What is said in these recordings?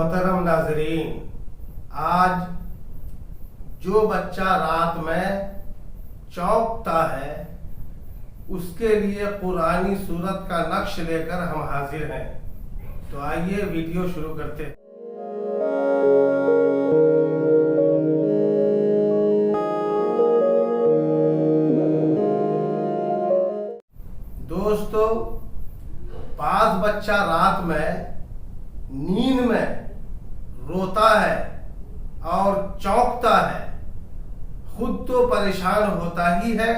मोहतरम नाजरीन, आज जो बच्चा रात में चौंकता है उसके लिए कुरानी सूरत का नक्श लेकर हम हाजिर हैं। तो आइए वीडियो शुरू करते हैं। दोस्तों, बाज बच्चा रात में नींद में रोता है और चौंकता है। खुद तो परेशान होता ही है,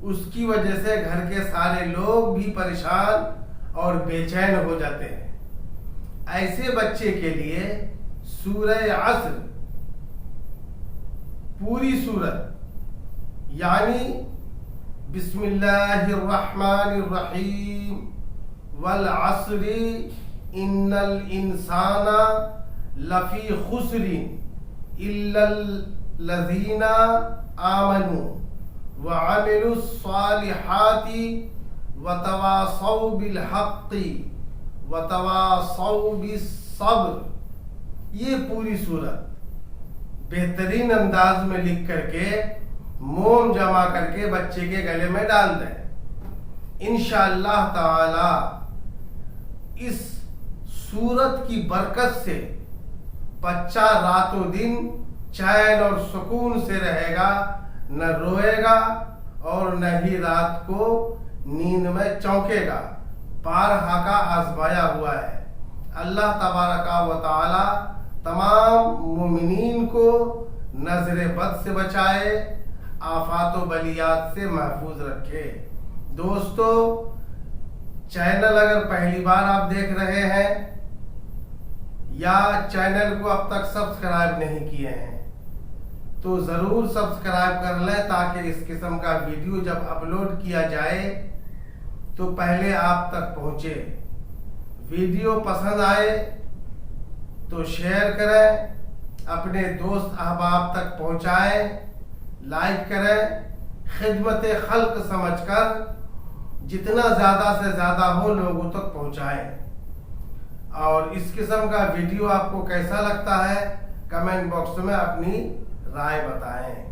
उसकी वजह से घर के सारे लोग भी परेशान और बेचैन हो जाते हैं। ऐसे बच्चे के लिए सूरह अस्र पूरी सूरत यानी बिस्मिल्लाहिर्रहमानिर्रहीम वल अस्री इन्नल इंसाना लफी खुस्रिन इल्लल लज़ीना आमनू व अमिलुस्सालिहाति व तवासौ बिल हक़्क़ि व तवासौ बिस्सब्र। ये पूरी सूरत बेहतरीन अंदाज में लिख करके मोम जमा करके बच्चे के गले में डाल दें। इंशाअल्लाह ताला इस सूरत की बरकत से बच्चा रातों दिन चैन और सुकून से रहेगा, न रोएगा और न ही रात को नींद में चौंकेगा। बारहा का आजमाया हुआ है। अल्लाह तबारका व तआला तमाम मोमिनीन को नजर बद से बचाए, आफात व बलियात से महफूज रखे। दोस्तों, चैनल अगर पहली बार आप देख रहे हैं या चैनल को अब तक सब्सक्राइब नहीं किए हैं तो जरूर सब्सक्राइब कर लें, ताकि इस किस्म का वीडियो जब अपलोड किया जाए तो पहले आप तक पहुंचे। वीडियो पसंद आए तो शेयर करें, अपने दोस्त अहबाब तक पहुंचाएं, लाइक करें। खिदमत खल्क समझकर जितना ज्यादा से ज्यादा हो लोगों तक पहुंचाएं। और इस किस्म का वीडियो आपको कैसा लगता है कमेंट बॉक्स में अपनी राय बताएं।